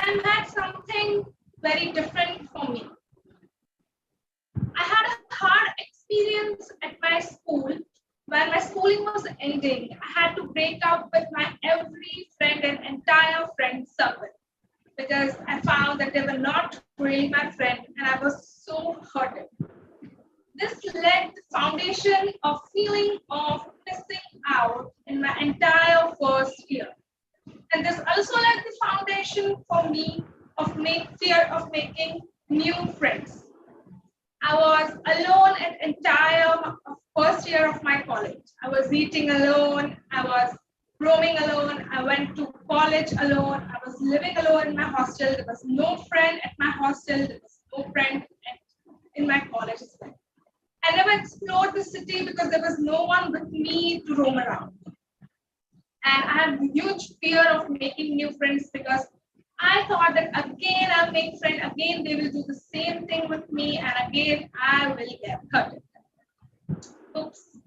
time had something very different for me. I had a hard experience at my school. When my schooling was ending, I had to break up with my every friend and entire friend circle because I found that they were not really my friend and I was so hurted. This led the foundation of feeling of missing out in my entire first year. And this also led the foundation for me of fear of making new friends. I was alone at entire first year of my college. I was eating alone. I was roaming alone. I went to college alone. I was living alone in my hostel. There was no friend at my hostel. There was no friend in my college as well. I never explored the city because there was no one with me to roam around. And I had huge fear of making new friends because I thought that again I'll make friends, again they will do the same thing with me, and again I will get hurt. Oops.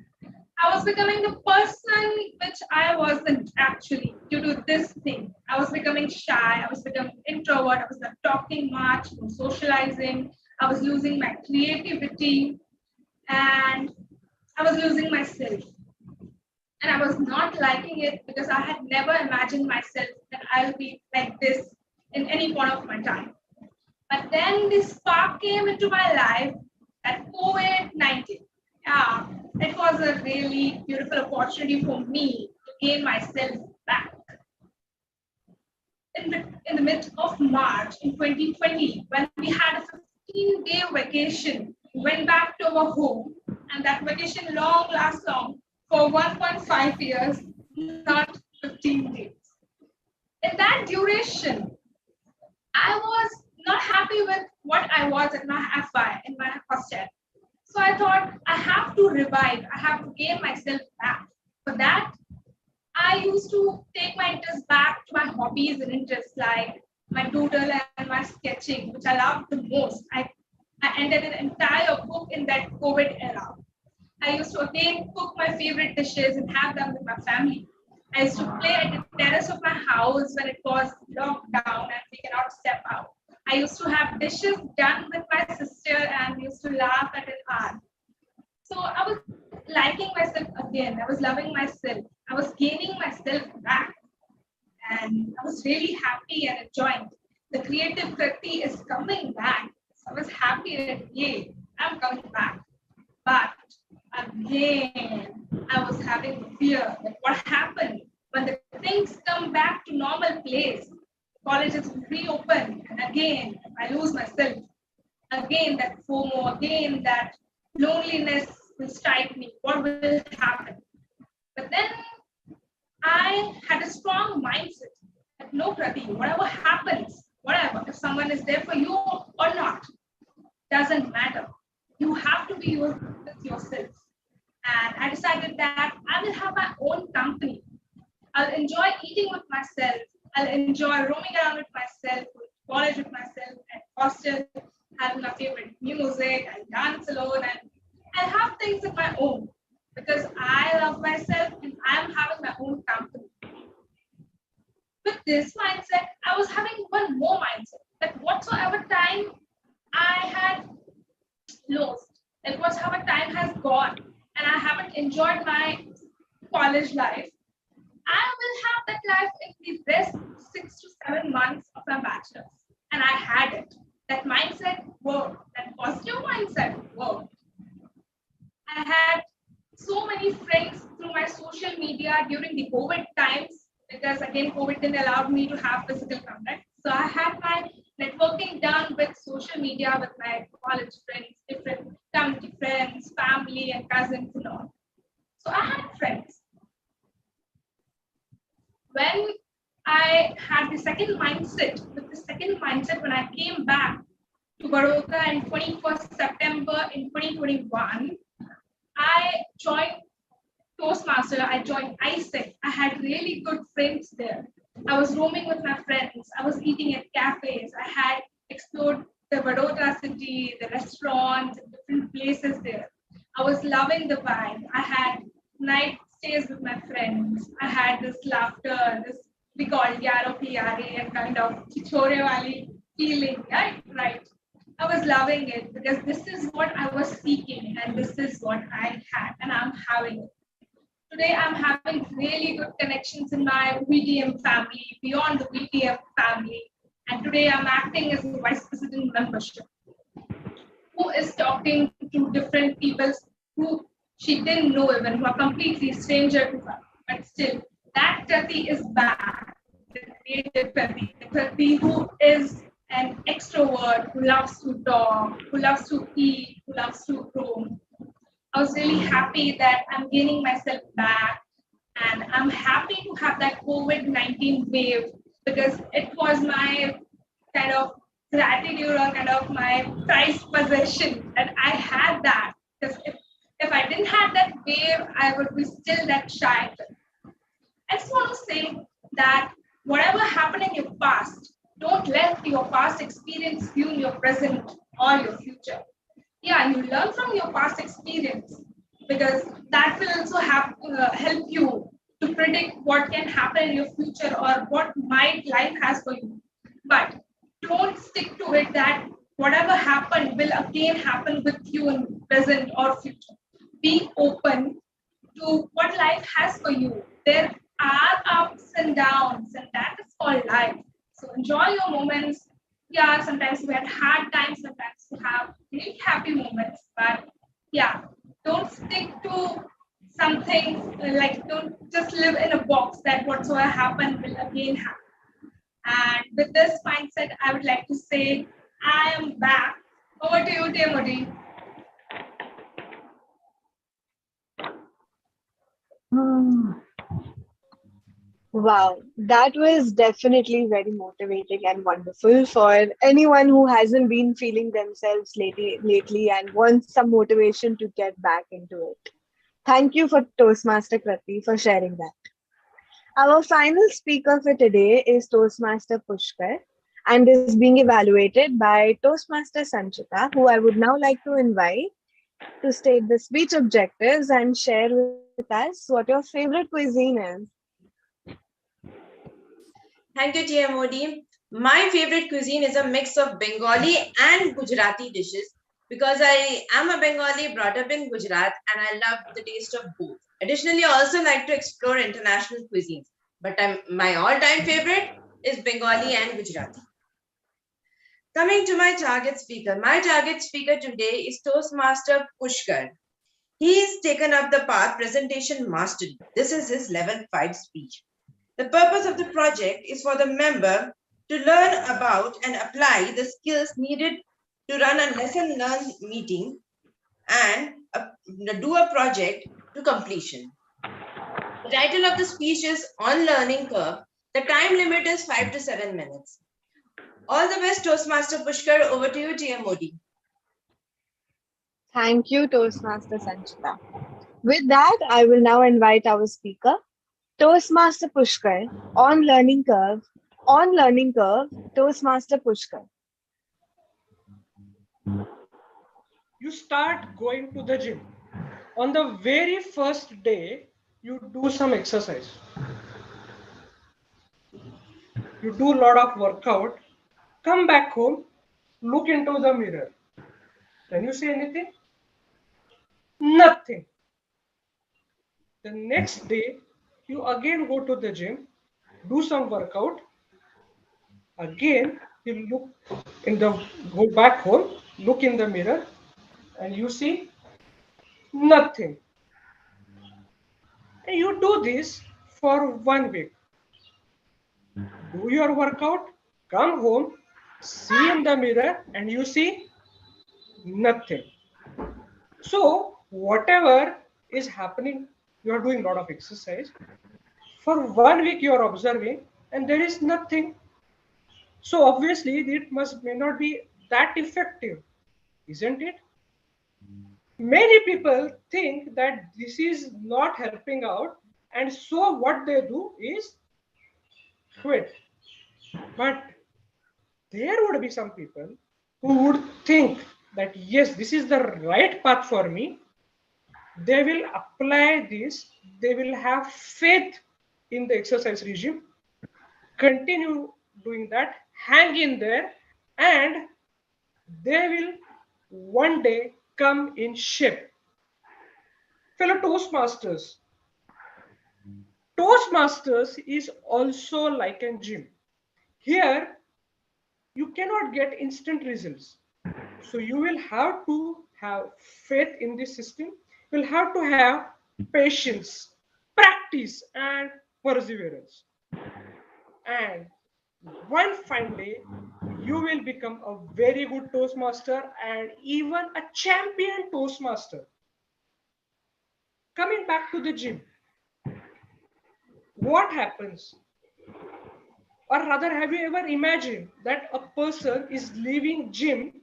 I was becoming the person which I wasn't actually due to this thing. I was becoming shy, I was becoming introvert, I was not talking much, no socializing, I was losing my creativity, and I was losing myself. And I was not liking it because I had never imagined myself that I'll be like this in any point of my time. But then this spark came into my life, that COVID-19. Yeah, it was a really beautiful opportunity for me to gain myself back. In the mid of March in 2020, when we had a 15-day vacation, we went back to our home, and that vacation lasts long for 1.5 years, not 15 days. In that duration, I was not happy with what I was in my FI, in my hostel. So I thought I have to revive, I have to gain myself back. For that, I used to take my interest back to my hobbies and interests like my doodle and my sketching, which I loved the most. I ended an entire book in that COVID era. I used to again cook my favorite dishes and have them with my family. I used to play at the terrace of my house when it was locked down and we cannot step out. I used to have dishes done with my sister and we used to laugh at an art. So I was liking myself again. I was loving myself. I was gaining myself back. And I was really happy and enjoying. The creative Kriti is coming back. So I was happy that, yay, I'm coming back. But again, I was having fear that what happened when the things come back to normal place, colleges reopen, and again, I lose myself. Again, that FOMO, again, that loneliness will strike me. What will happen? But then I had a strong mindset that no, Krati, whatever happens, whatever, if someone is there for you or not, doesn't matter. You have to be with yourself. And I decided that I will have my own company. I'll enjoy eating with myself. I'll enjoy roaming around with myself, with college with myself, at hostel, having my favorite music, I'll dance alone, and I'll have things of my own because I love myself and I'm having my own company. With this mindset, I was having one more mindset that whatsoever time I had lost, like whatsoever time has gone, and I haven't enjoyed my college life, I will have that life in the rest 6 to 7 months of my bachelor's. And I had it. That mindset worked. That positive mindset worked. I had so many friends through my social media during the COVID times because again, COVID didn't allow me to have physical contact. So I had my networking done with social media with my college friends, different community friends, family and cousins and all. So I had friends. When I had the second mindset, when I came back to Baroda on 21st September in 2021, I joined Toastmaster, I joined ISEC. I had really good friends there. I was roaming with my friends. I was eating at cafes. I had explored the Baroda city, the restaurants, different places there. I was loving the vibe. I had night stays with my friends. I had this laughter, this we call Yaro Pyare and kind of Chichore Wali feeling, right? Right. I was loving it because this is what I was seeking and this is what I had and I'm having it. Today I'm having really good connections in my VTM family, beyond the VTM family. And today I'm acting as a vice president membership, who is talking to different people who she didn't know even, who are completely stranger to her. But still, that Krati is back. The creative Krati, the Krati who is an extrovert, who loves to talk, who loves to eat, who loves to roam. I was really happy that I'm gaining myself back, and I'm happy to have that COVID-19 wave because it was my kind of gratitude or kind of my prized possession that I had that. Because if I didn't have that wave, I would be still that shy. I just want to say that whatever happened in your past, don't let your past experience ruin your present or your future. Yeah, you learn from your past experience because that will also help you to predict what can happen in your future or what might life has for you. But don't stick to it that whatever happened will again happen with you in present or future. Be open to what life has for you. There are ups and downs, and that is called life. So enjoy your moments. Yeah, sometimes we had hard times, sometimes we have really happy moments, but yeah, don't stick to something like don't just live in a box that whatsoever happened will again happen. And with this mindset, I would like to say I am back. Over to you, Timothy. Wow, that was definitely very motivating and wonderful for anyone who hasn't been feeling themselves lately and wants some motivation to get back into it. Thank you for Toastmaster Krati for sharing that. Our final speaker for today is Toastmaster Pushkar and is being evaluated by Toastmaster Sanchita, who I would now like to invite to state the speech objectives and share with us what your favorite cuisine is. Thank you, TMOD. My favorite cuisine is a mix of Bengali and Gujarati dishes because I am a Bengali brought up in Gujarat and I love the taste of both. Additionally, I also like to explore international cuisines, but my all-time favorite is Bengali and Gujarati. Coming to my target speaker today is Toastmaster Pushkar. He's taken up the path presentation mastery. This is his level 5 speech. The purpose of the project is for the member to learn about and apply the skills needed to run a lesson learned meeting and do a project to completion. The title of the speech is On Learning Curve. The time limit is 5 to 7 minutes. All the best, Toastmaster Pushkar. Over to you, TMOD. Thank you, Toastmaster Sanchita. With that, I will now invite our speaker, Toastmaster Pushkar, on Learning Curve. On Learning Curve, Toastmaster Pushkar. You start going to the gym. On the very first day, you do some exercise. You do a lot of workout, come back home, look into the mirror. Can you see anything? Nothing. The next day, you again go to the gym, do some workout. Again, you go back home, look in the mirror, and you see nothing. And you do this for 1 week. Do your workout, come home, see in the mirror, and you see nothing. So, whatever is happening, you are doing a lot of exercise. For 1 week, you are observing, and there is nothing. So, obviously, it may not be that effective, isn't it? Many people think that this is not helping out, and so what they do is quit. But there would be some people who would think that yes, this is the right path for me. They will apply this, they will have faith in the exercise regime, continue doing that, hang in there, and they will one day come in shape. Fellow Toastmasters, Toastmasters is also like a gym. Here, you cannot get instant results. So you will have to have faith in this system. You'll have to have patience, practice, and perseverance. And one fine day, you will become a very good Toastmaster and even a champion Toastmaster. Coming back to the gym, what happens? Or rather, have you ever imagined that a person is leaving gym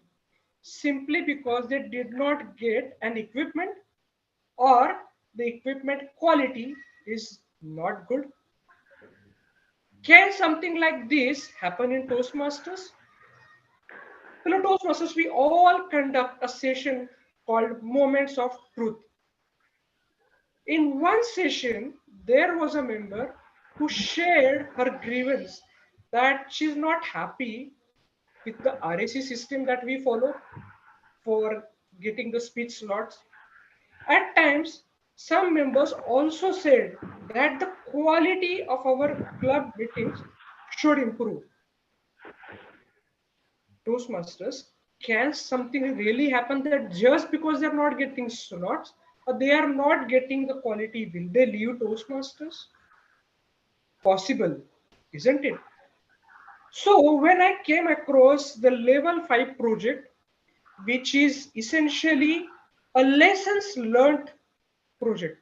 simply because they did not get an equipment or the equipment quality is not good? Can something like this happen in Toastmasters? Hello, Toastmasters, we all conduct a session called Moments of Truth. In one session, there was a member who shared her grievance that she's not happy with the RAC system that we follow for getting the speech slots. At times, some members also said that the quality of our club meetings should improve. Toastmasters, can something really happen that just because they're not getting slots or they are not getting the quality, will they leave Toastmasters? Possible, isn't it? So when I came across the level 5 project, which is essentially a lessons learned project,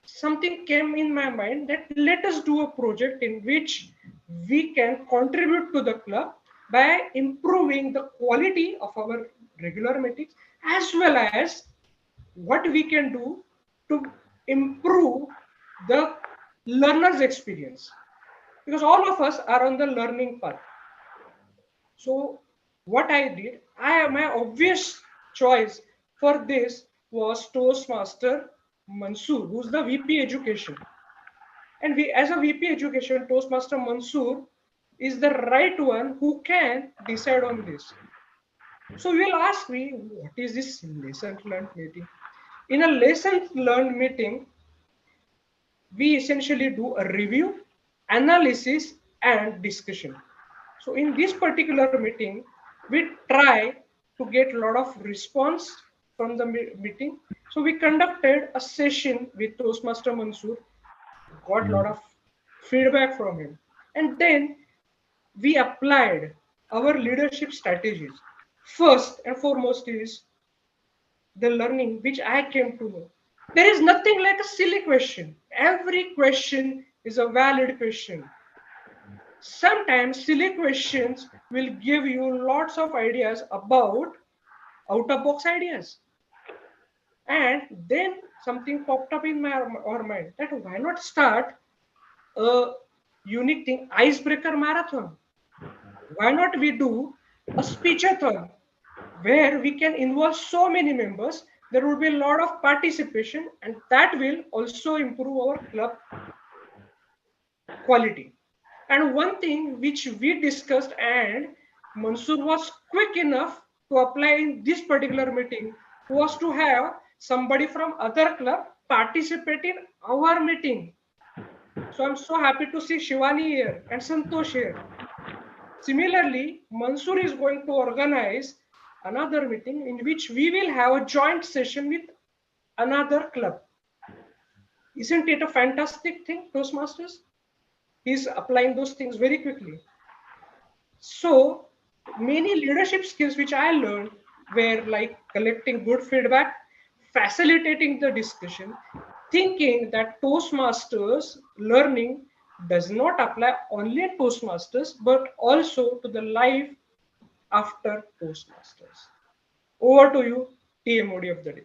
something came in my mind that let us do a project in which we can contribute to the club by improving the quality of our regular meetings as well as what we can do to improve the learner's experience, because all of us are on the learning path. So what I did, my obvious choice for this was Toastmaster Mansoor, who's the VP Education. And we, as a VP Education, Toastmaster Mansoor is the right one who can decide on this. So you will ask me, what is this lesson learned meeting? In a lesson learned meeting, we essentially do a review, analysis, and discussion. So in this particular meeting, we try to get a lot of response from the meeting. So we conducted a session with Toastmaster Mansoor, got a lot of feedback from him. And then we applied our leadership strategies. First and foremost is the learning, which I came to know. There is nothing like a silly question. Every question is a valid question. Sometimes silly questions will give you lots of ideas about out-of-box ideas. And then something popped up in our mind that why not start a unique thing, icebreaker marathon? Why not we do a speechathon where we can involve so many members? There would be a lot of participation and that will also improve our club quality. And one thing which we discussed and Mansoor was quick enough to apply in this particular meeting was to have somebody from other club participate in our meeting. So I'm so happy to see Shivani here and Santosh here. Similarly, Mansoor is going to organize another meeting in which we will have a joint session with another club. Isn't it a fantastic thing, Toastmasters? He's applying those things very quickly. So many leadership skills which I learned were like collecting good feedback, facilitating the discussion, thinking that Toastmasters learning does not apply only at Toastmasters, but also to the life after Toastmasters. Over to you, TMOD of the day.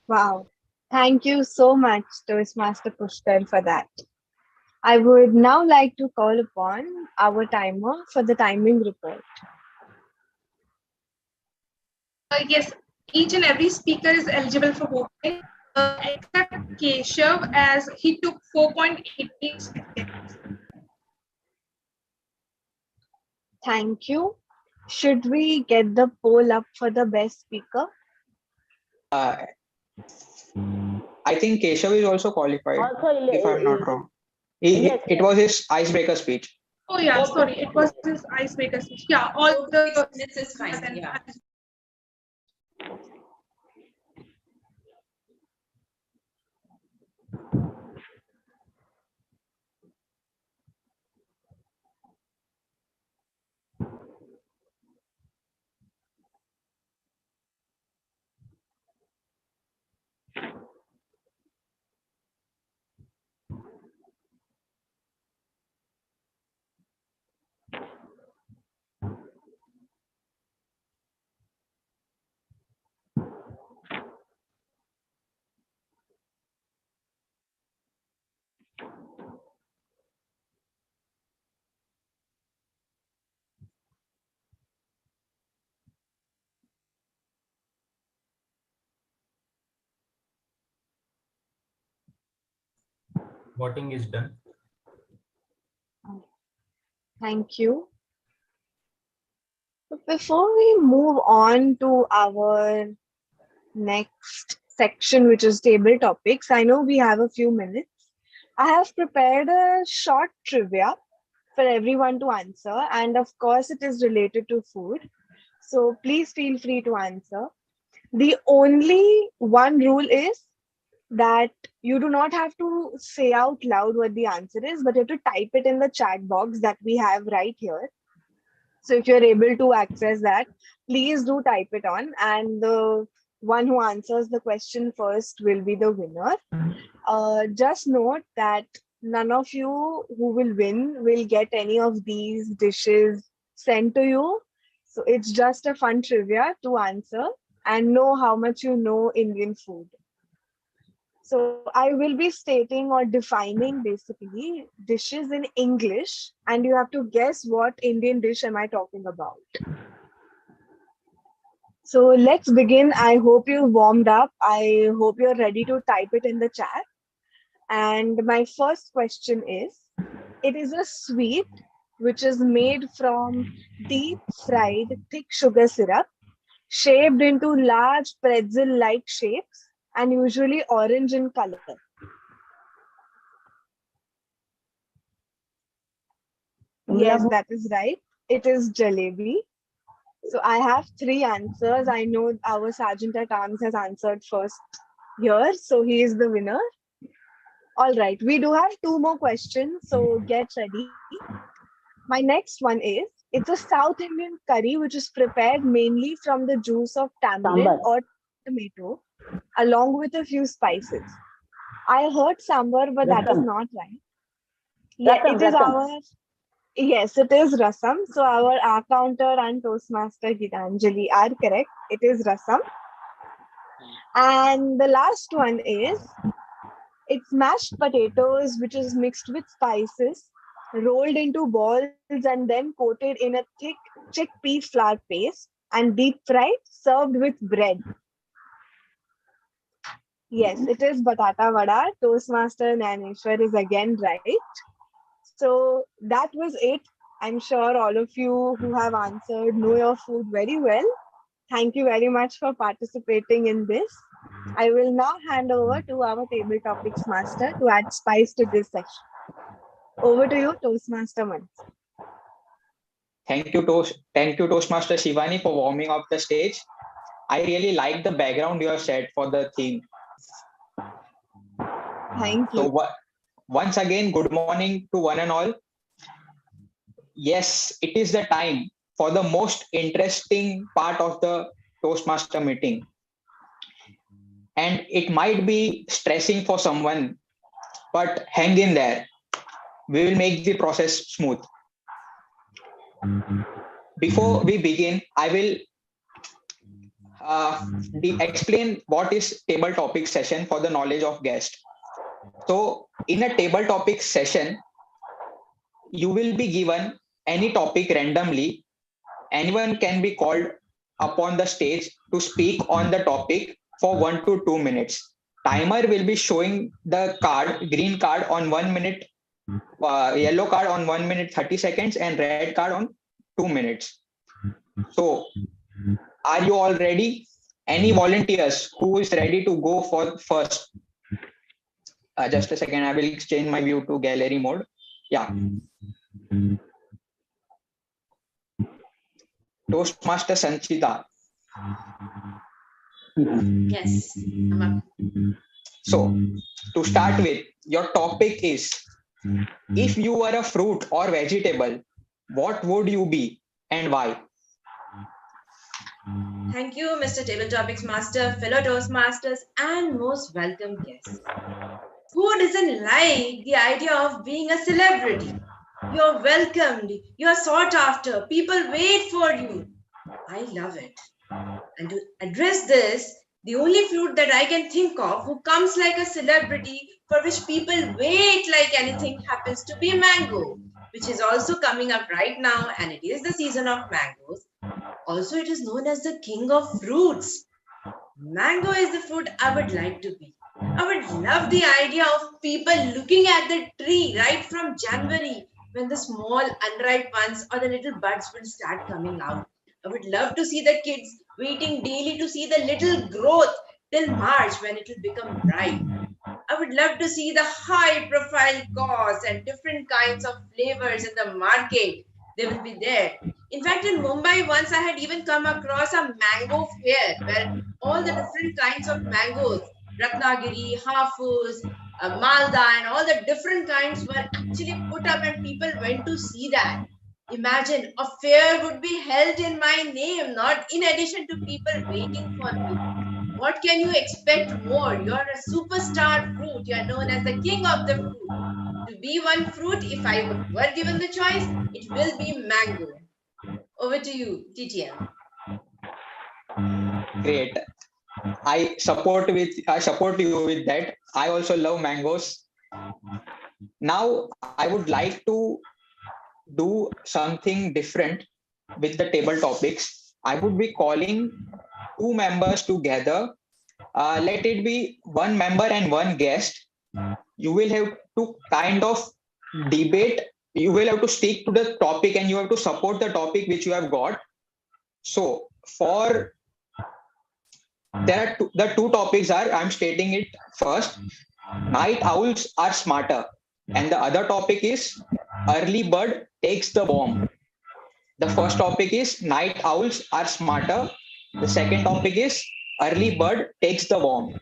Wow. Thank you so much, Toastmaster Pushkar, for that. I would now like to call upon our timer for the timing report. Yes, each and every speaker is eligible for voting. except Keshav as he took 4.88 seconds. Thank you. Should we get the poll up for the best speaker? Uh, I think Keshav is also qualified, Also, if I'm not wrong. yes, It was his icebreaker speech. Oh yeah, sorry, it was his icebreaker speech. Yeah, all 6 the minutes is fine. Yeah. Voting is done. Thank you. Before we move on to our next section, which is table topics, I know we have a few minutes. I have prepared a short trivia for everyone to answer, and of course, it is related to food. So please feel free to answer. The only one rule is that you do not have to say out loud what the answer is, but you have to type it in the chat box that we have right here. So if you're able to access that, please do type it on, and the one who answers the question first will be the winner. Just note that none of you who will win will get any of these dishes sent to you. So it's just a fun trivia to answer and know how much you know Indian food. So I will be stating or defining basically dishes in English, and you have to guess what Indian dish am I talking about. So let's begin. I hope you warmed up. I hope you're ready to type it in the chat. And my first question is, it is a sweet which is made from deep fried thick sugar syrup, shaped into large pretzel-like shapes and usually orange in color. Yes, that is right. It is jalebi. So I have three answers. I know our Sergeant at Arms has answered first here, so he is the winner. All right, we do have two more questions, so get ready. My next one is, it's a South Indian curry which is prepared mainly from the juice of tamarind or tomato, along with a few spices. I heard sambar, but that is not right. Yeah, it is our. Yes, it is rasam. So our counter and Toastmaster Gitanjali are correct. It is rasam. And the last one is, it's mashed potatoes which is mixed with spices, rolled into balls and then coated in a thick chickpea flour paste and deep fried, served with bread. Yes, it is batata vada. Toastmaster Naneshwar is again right. So that was it. I'm sure all of you who have answered know your food very well. Thank you very much for participating in this. I will now hand over to our table topics master to add spice to this session. Over to you, Toastmaster Mans. Thank you, Toastmaster Shivani, for warming up the stage. I really like the background you have set for the theme. Thank you. So once again, good morning to one and all. Yes, it is the time for the most interesting part of the Toastmaster meeting. And it might be stressing for someone, but hang in there. We will make the process smooth. Before we begin, I will explain what is table topic session for the knowledge of guest. So in a table topic session, you will be given any topic randomly. Anyone can be called upon the stage to speak on the topic for 1 to 2 minutes. timer will be showing the card, green card on 1 minute, yellow card on 1 minute 30 seconds, and red card on 2 minutes. So are you all ready? Any volunteers who is ready to go for first? Just a second, I will change my view to gallery mode. Yeah. Toastmaster Sanchita. Yes. I'm up. So to start with, your topic is, if you were a fruit or vegetable, what would you be and why? Thank you, Mr. Table Topics Master, fellow Toastmasters, and most welcome guests. Who doesn't like the idea of being a celebrity? You're welcomed, you're sought after, people wait for you. I love it. And to address this, the only fruit that I can think of who comes like a celebrity, for which people wait like anything, happens to be mango, which is also coming up right now, and it is the season of mangoes. Also, it is known as the king of fruits. Mango is the fruit I would like to be. I would love the idea of people looking at the tree right from January, when the small unripe ones or the little buds will start coming out. I would love to see the kids waiting daily to see the little growth till March, when it will become ripe. I would love to see the high profile cars and different kinds of flavors in the market. They will be there. In fact, in Mumbai, once I had even come across a mango fair where all the different kinds of mangoes, Ratnagiri, Hafus, Malda, and all the different kinds were actually put up, and people went to see that. Imagine a fair would be held in my name, not in addition to people waiting for me. What can you expect more? You're a superstar fruit. You're known as the king of the fruit. To be one fruit, if I were given the choice, it will be mango. Over to you, TTM. Great. I support you with that. I also love mangoes. Now I would like to do something different with the table topics. I would be calling two members together. Let it be one member and one guest. You will have to kind of debate. You will have to stick to the topic and you have to support the topic which you have got. So for the two topics are, I'm stating it first. Night owls are smarter, and the other topic is early bird takes the worm. The first topic is night owls are smarter. The second topic is early bird takes the worm.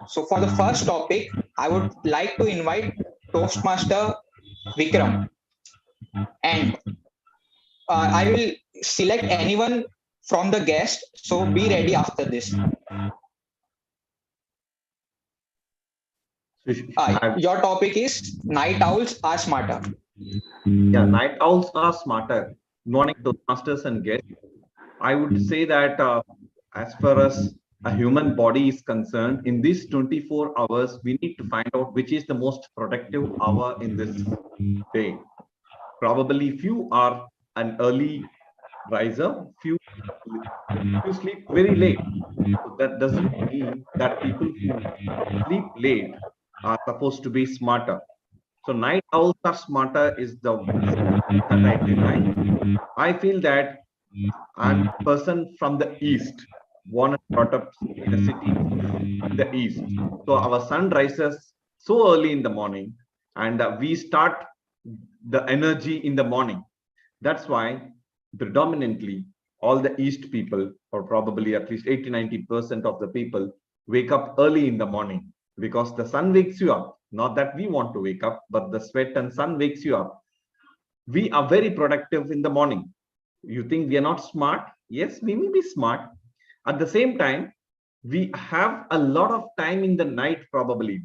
So for the first topic, I would like to invite Toastmaster Vikram, and I will select anyone from the guest. So be ready after this. Your topic is night owls are smarter. Yeah, night owls are smarter. Good morning, Toastmasters and guests. I would say that as far as a human body is concerned, in these 24 hours, we need to find out which is the most productive hour in this day. Probably few are an early riser, few sleep very late. So that doesn't mean that people who sleep late are supposed to be smarter. So night owls are smarter is the that I deny. I feel that I'm a person from the east, born and brought up in a city in the east. So our sun rises so early in the morning, and we start the energy in the morning. That's why predominantly all the east people, or probably at least 80-90% of the people, wake up early in the morning because the sun wakes you up. Not that we want to wake up, but the sweat and sun wakes you up. We are very productive in the morning. You think we are not smart? Yes, we may be smart. At the same time, we have a lot of time in the night. Probably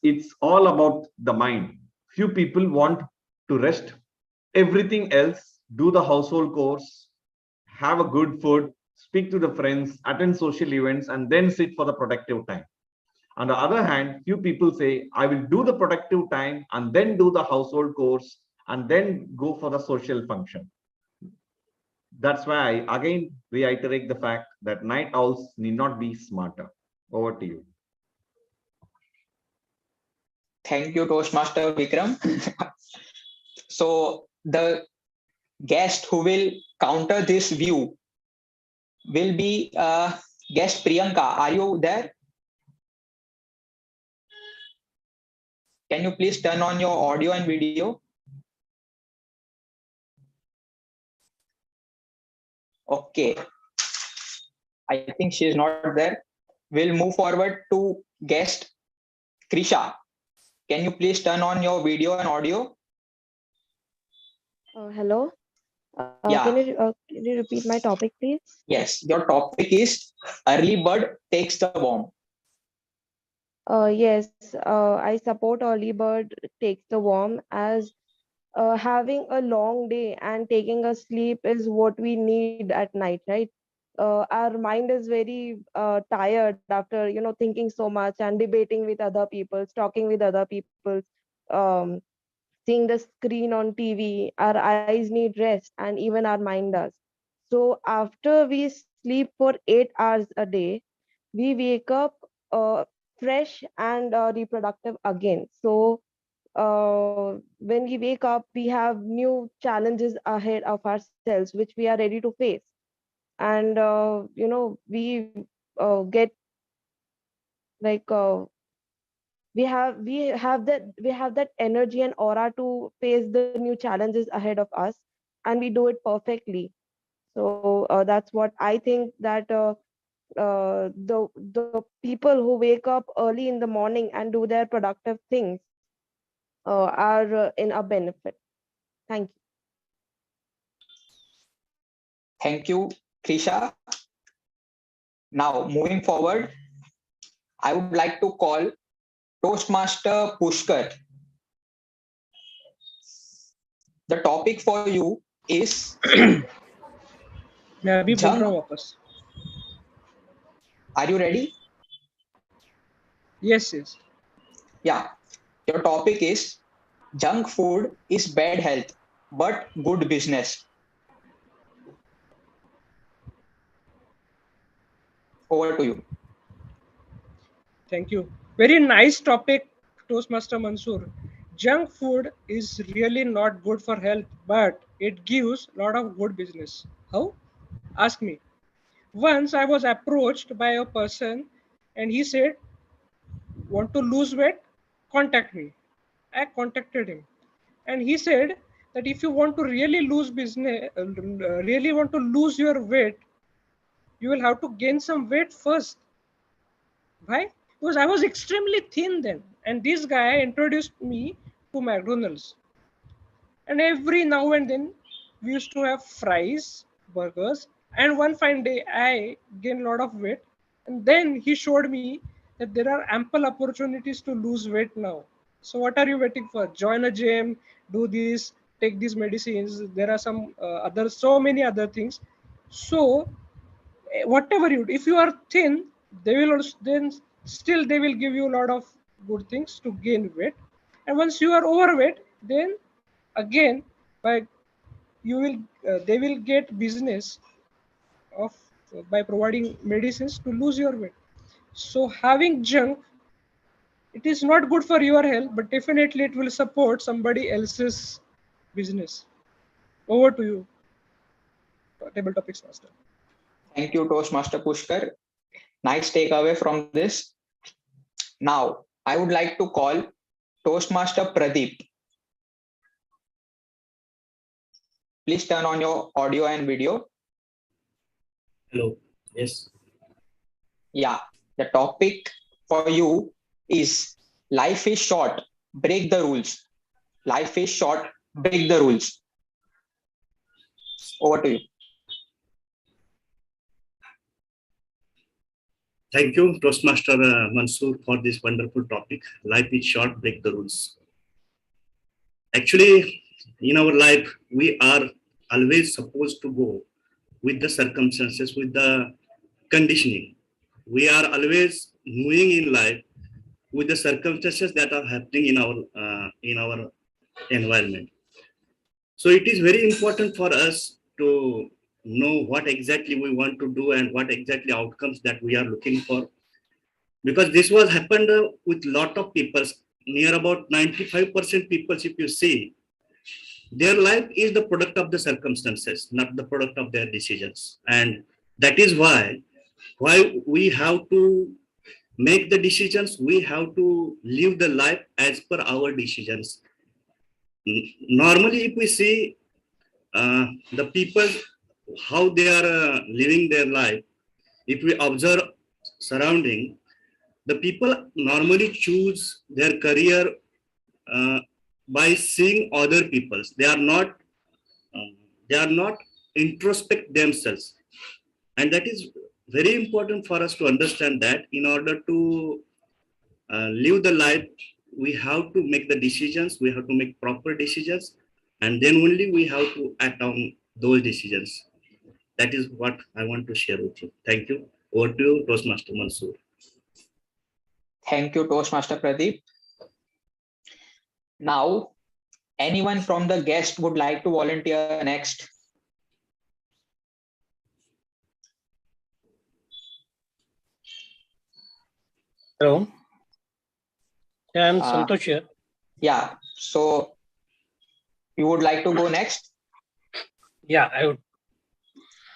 it's all about the mind. Few people want to rest everything else, do the household chores, have a good food, speak to the friends, attend social events, and then sit for the productive time. On the other hand, few people say, I will do the productive time and then do the household chores and then go for the social function. That's why I again reiterate the fact that night owls need not be smarter. Over to you. Thank you, Toastmaster Vikram. So the guest who will counter this view will be guest Priyanka. Are you there? Can you please turn on your audio and video? Okay, I think she is not there. We'll move forward to guest Krisha. Can you please turn on your video and audio? Hello. Yeah. Can you repeat my topic, please? Yes, your topic is early bird takes the worm. Yes, I support early bird takes the worm, as having a long day and taking a sleep is what we need at night, right? Our mind is very tired after thinking so much and debating with other people, talking with other people, um, seeing the screen on TV. Our eyes need rest, and even our mind does. So after we sleep for 8 hours a day, we wake up fresh and reproductive again. So when we wake up, we have new challenges ahead of ourselves, which we are ready to face. And we get like we have that energy and aura to face the new challenges ahead of us, and we do it perfectly. So that's what I think, that the people who wake up early in the morning and do their productive things are in a benefit. Thank you. Thank you, Krisha. Now, moving forward, I would like to call Toastmaster Pushkar. The topic for you is मैं अभी बोल junk. रहा हूँ वापस. Are you ready? Yes, yes. Yeah. Your topic is junk food is bad health, but good business. Over to you. Thank you. Very nice topic, Toastmaster Mansoor. Junk food is really not good for health, but it gives a lot of good business. How? Ask me. Once I was approached by a person and he said, "Want to lose weight? Contact me." I contacted him and he said that if you want to really really want to lose your weight, you will have to gain some weight first. Why? Because I was extremely thin then, and this guy introduced me to McDonald's. And every now and then, we used to have fries, burgers, and one fine day, I gained a lot of weight. And then he showed me that there are ample opportunities to lose weight now. So, what are you waiting for? Join a gym, do this, take these medicines. There are some so many other things. So, whatever you do, if you are thin, they will also, then still they will give you a lot of good things to gain weight. And once you are overweight, then again by you will they will get business of by providing medicines to lose your weight. So having junk, it is not good for your health, but definitely it will support somebody else's business. Over to you, table topics master. Thank you, Toastmaster Pushkar. Nice takeaway from this. Now, I would like to call Toastmaster Pradeep. Please turn on your audio and video. Hello. Yes. Yeah, the topic for you is life is short, break the rules. Life is short, break the rules. Over to you. Thank you, Toastmaster Mansoor, for this wonderful topic. Life is short, break the rules. Actually, in our life, we are always supposed to go with the circumstances, with the conditioning. We are always moving in life with the circumstances that are happening in our environment. So it is very important for us to know what exactly we want to do and what exactly outcomes that we are looking for, because this was happened with lot of people near about 95% people, if you see, their life is the product of the circumstances, not the product of their decisions. And that is why we have to make the decisions, we have to live the life as per our decisions. Normally, if we see the people, how they are living their life, if we observe surrounding, the people normally choose their career uh, by seeing other people's. They are not introspect themselves, and that is very important for us to understand that in order to live the life, we have to make the decisions, we have to make proper decisions, and then only we have to act on those decisions. That is what I want to share with you. Thank you. Over to you, Toastmaster Mansoor. Thank you, Toastmaster Pradeep. Now, anyone from the guest would like to volunteer next? Hello. Yeah, I'm Santosh here. Yeah, so you would like to go next? Yeah, I would.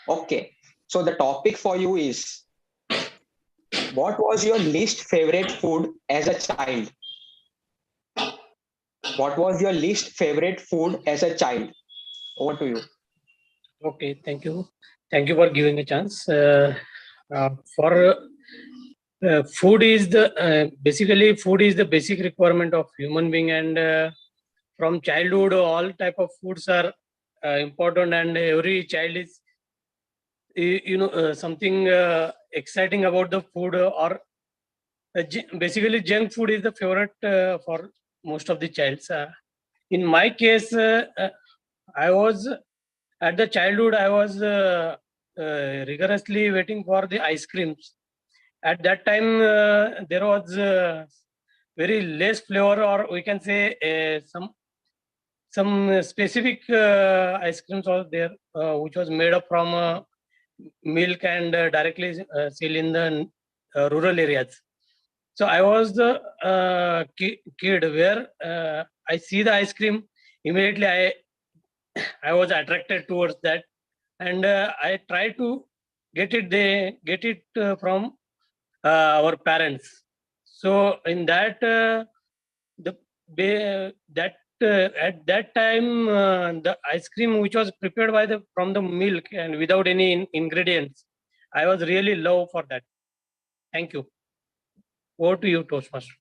Okay, so the topic for you is, what was your least favorite food as a child? What was your least favorite food as a child? Over to you. Okay, thank you. Thank you for giving a chance. Food is basically food is the basic requirement of human being, and from childhood all type of foods are important, and every child is something exciting about the food, or basically junk food is the favorite for most of the childs. In my case, I was at the childhood, I was rigorously waiting for the ice creams. At that time, there was very less flavor, or we can say some specific ice creams was there, which was made up from milk and directly sell in the rural areas. So I was the kid where I see the ice cream, immediately I was attracted towards that, and I tried to get it from our parents. So in that at that time, the ice cream which was prepared by from the milk and without any ingredients, I was really low for that. Thank you. Over to you, Toastmaster.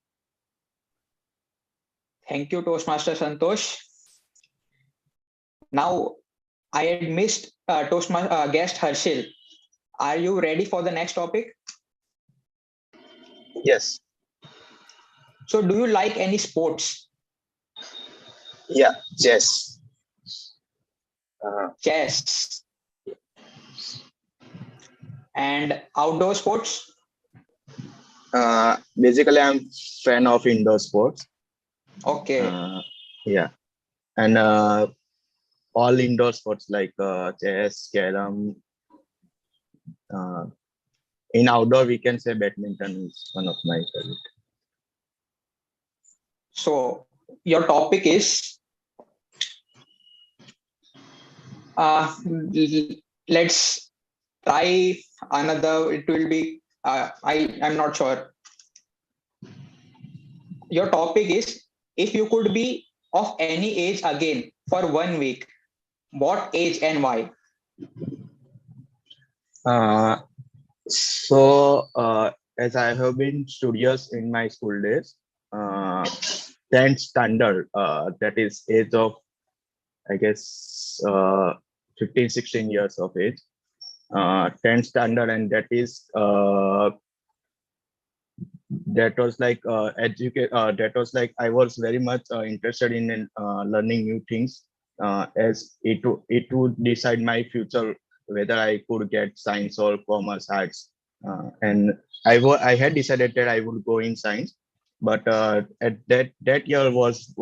Thank you, Toastmaster Santosh. Now, I had missed Toastmaster guest Harshil. Are you ready for the next topic? Yes. So, do you like any sports? Yeah. Chess. Chess. And outdoor sports? Basically, I'm fan of indoor sports. Okay. Yeah, and all indoor sports like chess, carom. In outdoor, we can say badminton is one of my favorite. So your topic is, let's try another. It will be, I'm not sure. Your topic is, if you could be of any age again for 1 week, what age and why? As I have been studious in my school days, 10th standard, that is age of, I guess, 15, 16 years of age, 10th standard, and that is that was like that was like I was very much interested in learning new things, as it would decide my future, whether I could get science or commerce, arts, and I had decided that I would go in science, but at that year was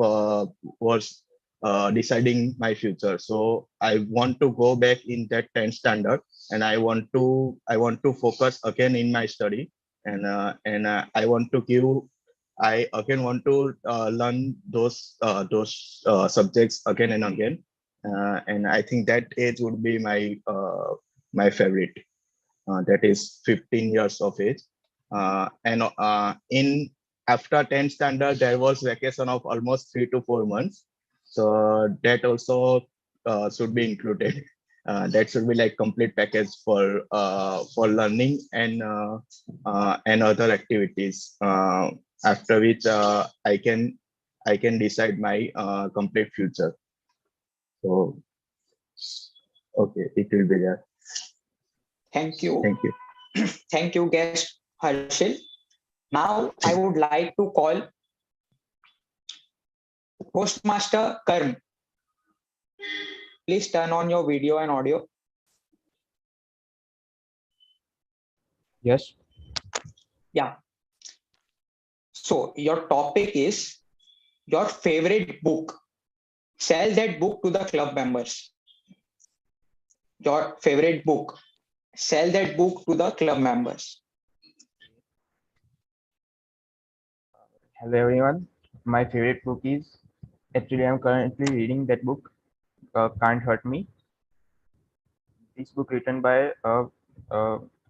deciding my future. So I want to go back in that 10th standard, and I want to focus again in my study, and I want to give I again want to learn those subjects again and again. And I think that age would be my favorite. That is 15 years of age. And in after 10th standard, there was vacation of almost 3 to 4 months. So that also should be included. That should be like complete package for learning and other activities. After which I can decide my complete future. So okay, it will be there. Thank you. Thank you. Thank you, guest Harshil. Now I would like to call Postmaster Karm. Please turn on your video and audio. Yes. Yeah. So your topic is your favorite book. Sell that book to the club members. Your favorite book. Sell that book to the club members. Hello everyone. My favorite book is, actually I'm currently reading that book, Can't Hurt Me. This book written by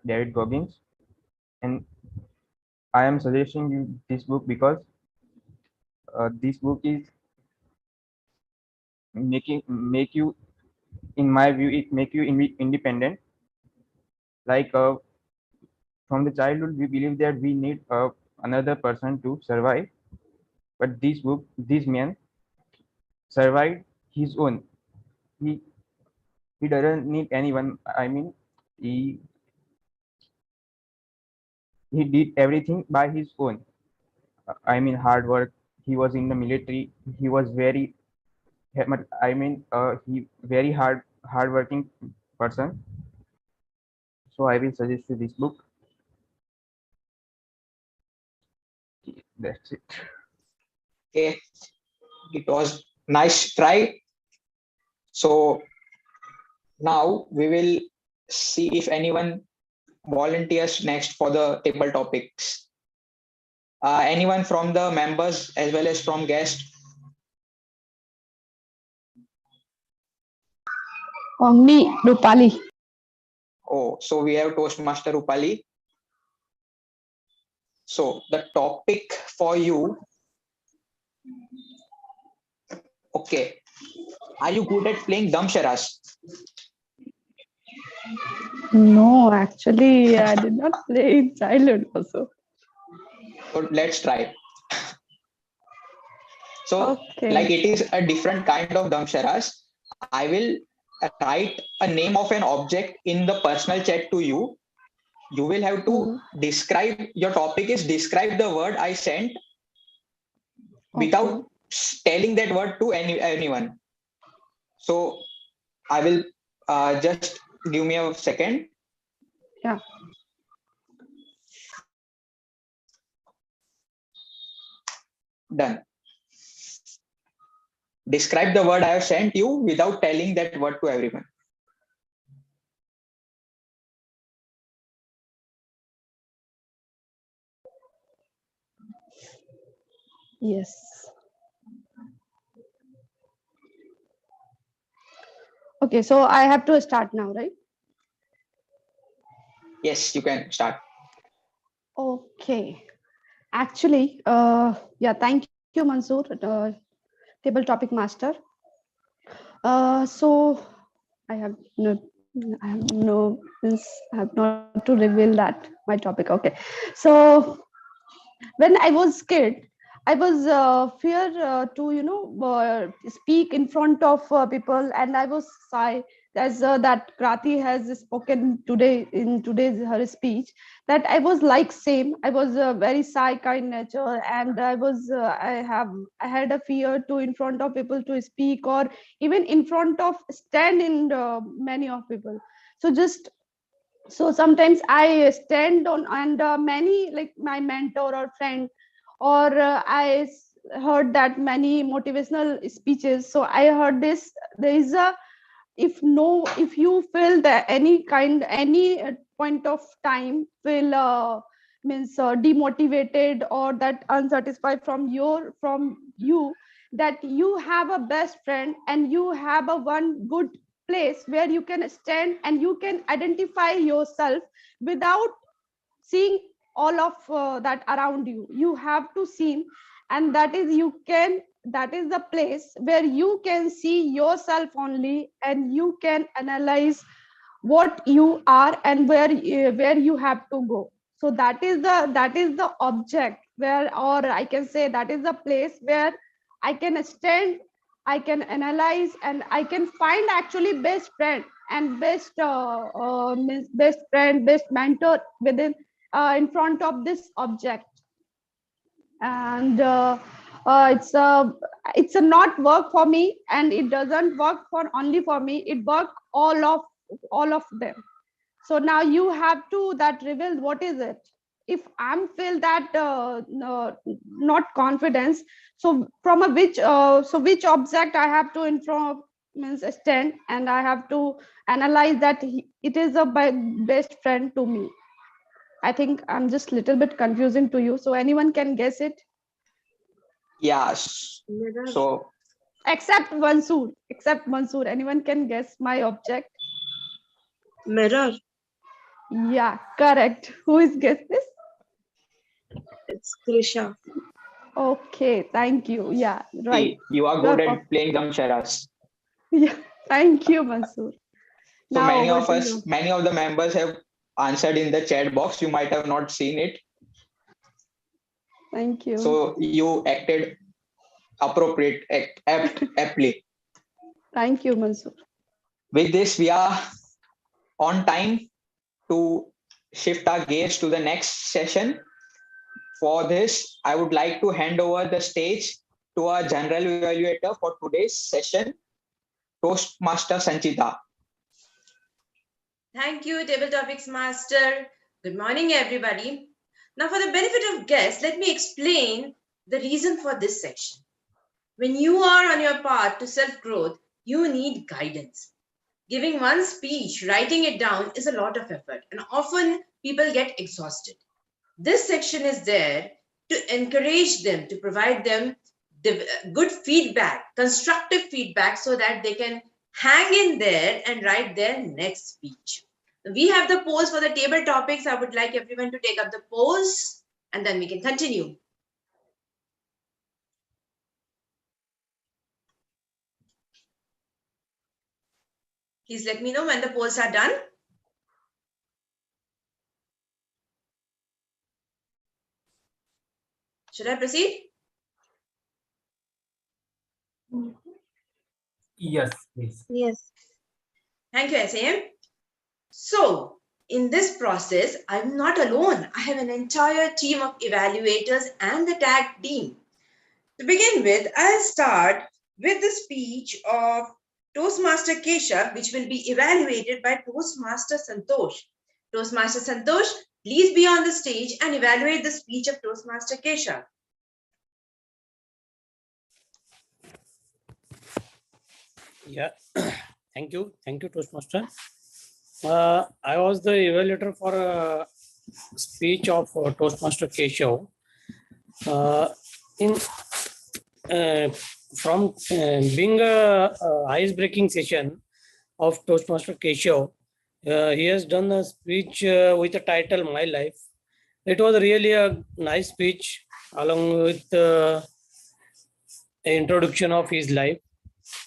David Goggins, and I am suggesting you this book because this book is make you, in my view, it make you independent. Like from the childhood, we believe that we need another person to survive, but this man survived his own. He he doesn't need anyone. I mean, he he did everything by his own. I mean, hard work. He was in the military. He was very, I mean, he very hardworking person. So I will suggest you this book. That's it. Okay. It was nice try. So now we will see if anyone volunteers next for the table topics. Anyone from the members as well as from guests? Me, Rupali. Oh, so we have Toastmaster Rupali. So the topic for you. Okay. Are you good at playing Damsharas? No, actually, I did not play in childhood also. So let's try. So Okay. like it is a different kind of Damsharas. I will write a name of an object in the personal chat to you. You will have to describe, your topic is describe the word I sent without telling that word to anyone. So I will just give me a second. Yeah. Done. Describe the word I have sent you without telling that word to everyone. Yes. Okay, so I have to start now, right? Yes, you can start. Okay. Actually, yeah, thank you, Mansoor, table topic master. So I have no, I have not to reveal that my topic. Okay, so when I was kid, I was fear to speak in front of people, and I was shy. As that Krati has spoken today in today's her speech, that I was like same. I was very shy kind nature, and I had a fear to in front of people to speak, or even in front of stand in many of people. So sometimes I stand on, and many like my mentor or friend, or heard that many motivational speeches. So I heard this, there is a, if you feel that any point of time feel means demotivated or that unsatisfied from you, that you have a best friend and you have a one good place where you can stand and you can identify yourself without seeing all of that around you. You have to see, and that is the place where you can see yourself only, and you can analyze what you are and where you have to go. So that is the object where, or I can say that is the place where I can stand, I can analyze, and I can find actually best friend and means best friend, best mentor within in front of this object. And it's a not work for me, and it doesn't work for only for me, it work all of them. So now you have to that reveal what is it. If I'm feel that not confidence, so from a which which object I have to inform means stand, and I have to analyze that it is a best friend to me. I think I'm just little bit confusing to you, so anyone can guess it Yes. So except Mansoor. Anyone can guess my object? Mirror. Yeah, correct. Who is guess this? It's Krisha. Okay, thank you. Yeah, right. you are good at playing Damsharas. Yeah, thank you, Mansoor. So Now many over of to us, you. many of the members have answered in the chat box. You might have not seen it. Thank you. So you acted aptly. Thank you, Mansoor. With this, we are on time to shift our gaze to the next session. For this, I would like to hand over the stage to our general evaluator for today's session, Toastmaster Sanchita. Thank you, Table Topics Master. Good morning, everybody. Now, for the benefit of guests, let me explain the reason for this section. When you are on your path to self-growth, you need guidance. Giving one speech, writing it down is a lot of effort, and often people get exhausted. This section is there to encourage them, to provide them good feedback, constructive feedback, so that they can hang in there and write their next speech. We have the polls for the table topics. I would like everyone to take up the polls, and then we can continue. Please let me know when the polls are done. Should I proceed? Yes, please. Yes. Thank you, SAM. So, in this process, I'm not alone. I have an entire team of evaluators and the tag team. To begin with, I'll start with the speech of Toastmaster Keshav, which will be evaluated by Toastmaster Santosh. Toastmaster Santosh, please be on the stage and evaluate the speech of Toastmaster Keshav. Yeah, thank you, Toastmaster. I was the evaluator for a speech of Toastmaster Keshav. From being a ice-breaking session of Toastmaster Keshav, he has done a speech with the title "My Life." It was really a nice speech, along with the introduction of his life.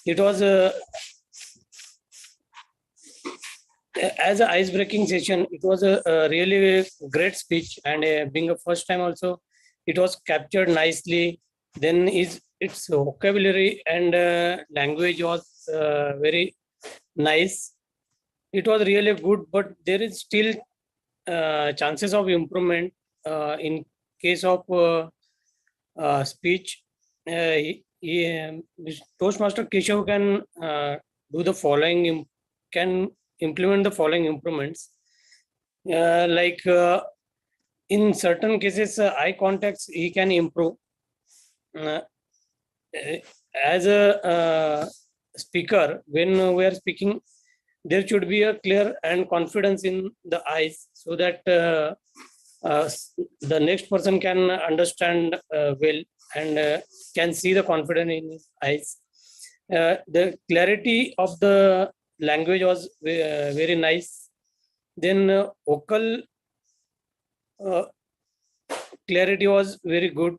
It was as an ice-breaking session. It was a really great speech, and being a first time also, it was captured nicely. Then its vocabulary and language was very nice. It was really good, but there is still chances of improvement in case of speech. Toastmaster Keshav can do the following, can implement the following improvements. In certain cases, eye contacts he can improve. As a speaker, when we are speaking, there should be a clear and confidence in the eyes, so that the next person can understand well and can see the confidence in his eyes. The clarity of the language was very nice. Then vocal clarity was very good.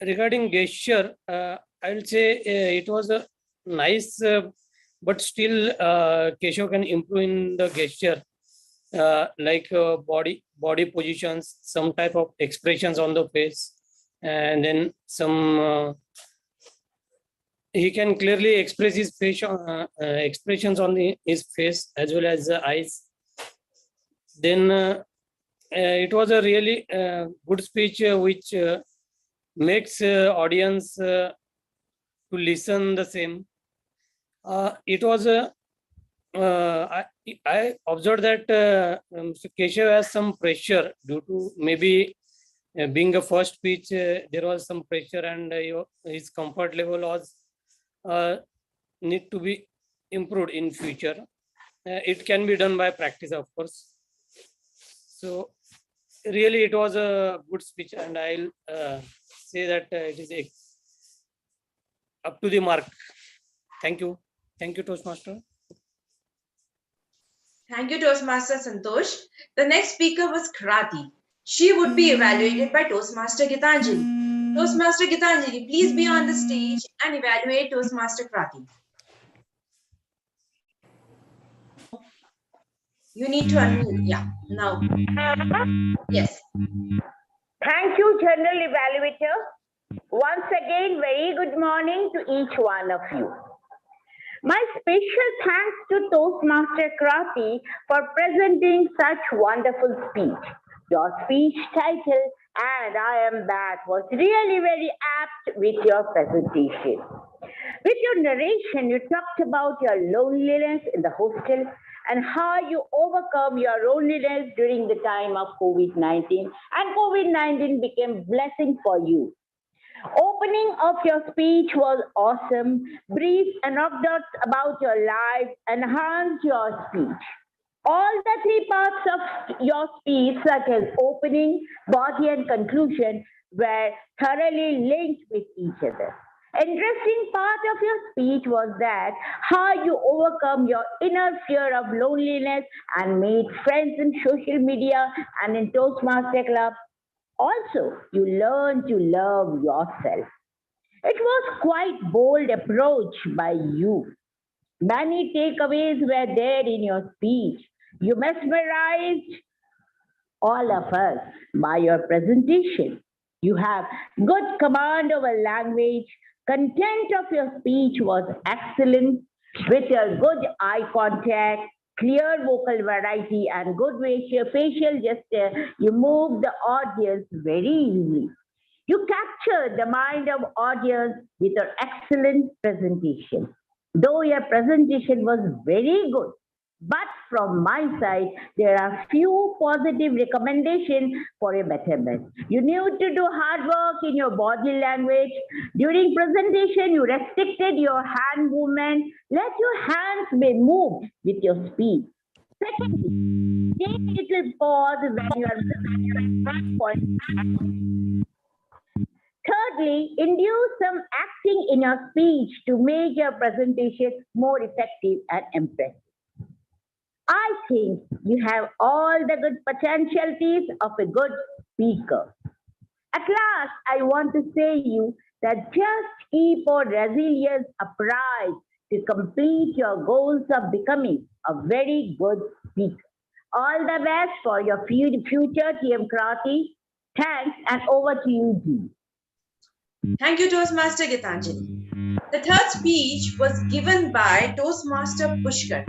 Regarding gesture, I will say it was a nice, but still Keshav can improve in the gesture, like body positions, some type of expressions on the face, and then some. He can clearly express his facial expressions on his face as well as the eyes. Then it was a really good speech which makes audience to listen the same. It was I observed that Mr. Keshav has some pressure due to maybe being a first speech. There was some pressure, and his comfort level was need to be improved in future. It can be done by practice, of course. So really, it was a good speech, and I'll say that it is up to the mark. Thank you, Toastmaster. Thank you, Toastmaster Santosh. The next speaker was Krati. She would be evaluated by Toastmaster Gitanjali. Toastmaster Gitanjali, please be on the stage and evaluate Toastmaster Krati. You need to unmute. Yeah, now. Yes. Thank you, General Evaluator. Once again, very good morning to each one of you. My special thanks to Toastmaster Krati for presenting such wonderful speech. Your speech title, "And I Am Back," was really very apt with your presentation. With your narration, you talked about your loneliness in the hostel and how you overcome your loneliness during the time of COVID-19, and COVID-19 became blessing for you. Opening of your speech was awesome. Brief anecdotes about your life enhanced your speech. All the three parts of your speech, such as opening, body, and conclusion, were thoroughly linked with each other. Interesting part of your speech was that how you overcome your inner fear of loneliness and made friends in social media and in Toastmaster Club. Also, you learned to love yourself. It was quite bold approach by you. Many takeaways were there in your speech. You mesmerized all of us by your presentation. You have good command over language. Content of your speech was excellent with your good eye contact, clear vocal variety, and good facial gesture. You moved the audience very easily. You captured the mind of audience with your excellent presentation. Though your presentation was very good, but from my side, there are few positive recommendations for a betterment. You need to do hard work in your body language. During presentation, you restricted your hand movement. Let your hands be moved with your speech. Secondly, take a little pause when you are at that point. Thirdly, induce some acting in your speech to make your presentation more effective and impressive. I think you have all the good potentialities of a good speaker. At last, I want to say you that just keep your resilience upright to complete your goals of becoming a very good speaker. All the best for your future, TM Krati. Thanks, and over to you, G. Thank you, Toastmaster Gitanjali. The third speech was given by Toastmaster Pushkar.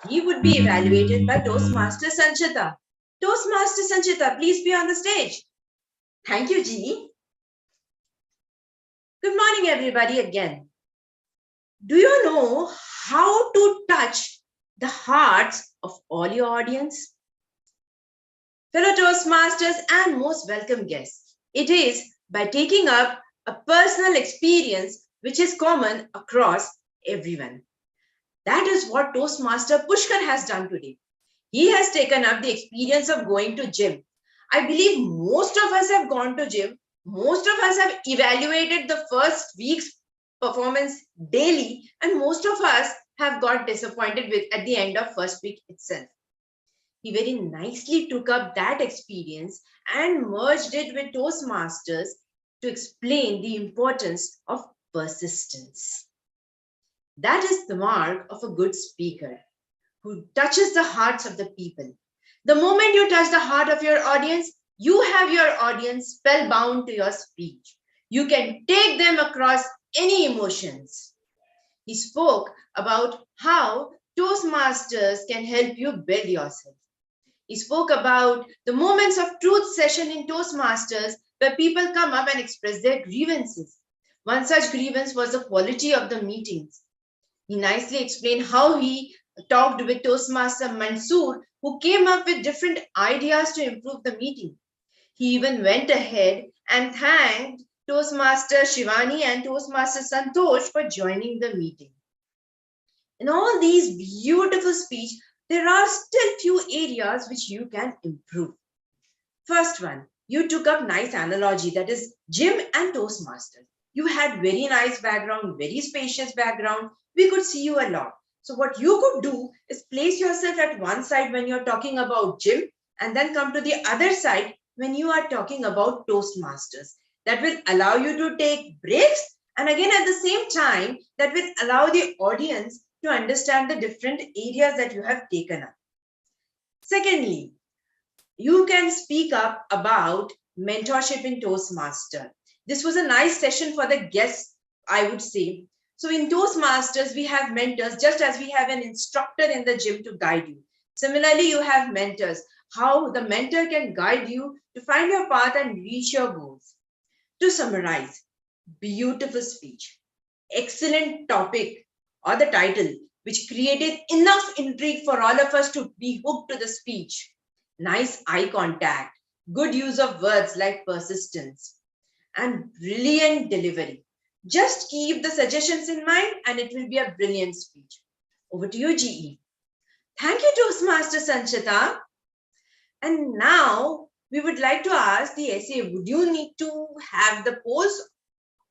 He would be evaluated by Toastmaster Sanchita. Toastmaster Sanchita, please be on the stage. Thank you, G. Good morning, everybody, again. Do you know how to touch the hearts of all your audience? Fellow Toastmasters and most welcome guests, it is by taking up a personal experience which is common across everyone. That is what Toastmaster Pushkar has done today. He has taken up the experience of going to gym. I believe most of us have gone to gym. Most of us have evaluated the first week's performance daily, and most of us have got disappointed with at the end of first week itself. He very nicely took up that experience and merged it with Toastmasters to explain the importance of persistence. That is the mark of a good speaker who touches the hearts of the people. The moment you touch the heart of your audience, you have your audience spellbound to your speech. You can take them across any emotions. He spoke about how Toastmasters can help you build yourself. He spoke about the moments of truth session in Toastmasters where people come up and express their grievances. One such grievance was the quality of the meetings. He nicely explained how he talked with Toastmaster Mansoor, who came up with different ideas to improve the meeting. He even went ahead and thanked Toastmaster Shivani and Toastmaster Santosh for joining the meeting. In all these beautiful speech, there are still few areas which you can improve. First one, you took up nice analogy, that is gym and Toastmasters. You had very nice background, very spacious background. We could see you a lot. So what you could do is place yourself at one side when you're talking about gym and then come to the other side when you are talking about Toastmasters. That will allow you to take breaks, and again at the same time, that will allow the audience to understand the different areas that you have taken up. Secondly, you can speak up about mentorship in Toastmaster. This was a nice session for the guests, I would say. So in Toastmasters, we have mentors, just as we have an instructor in the gym to guide you. Similarly, you have mentors, how the mentor can guide you to find your path and reach your goals. To summarize, beautiful speech, excellent topic or the title, which created enough intrigue for all of us to be hooked to the speech. Nice eye contact, good use of words like persistence, and brilliant delivery. Just keep the suggestions in mind and it will be a brilliant speech. Over to you, GE. Thank you, Toastmaster Sanchita. And now we would like to ask the SA, would you need to have the polls?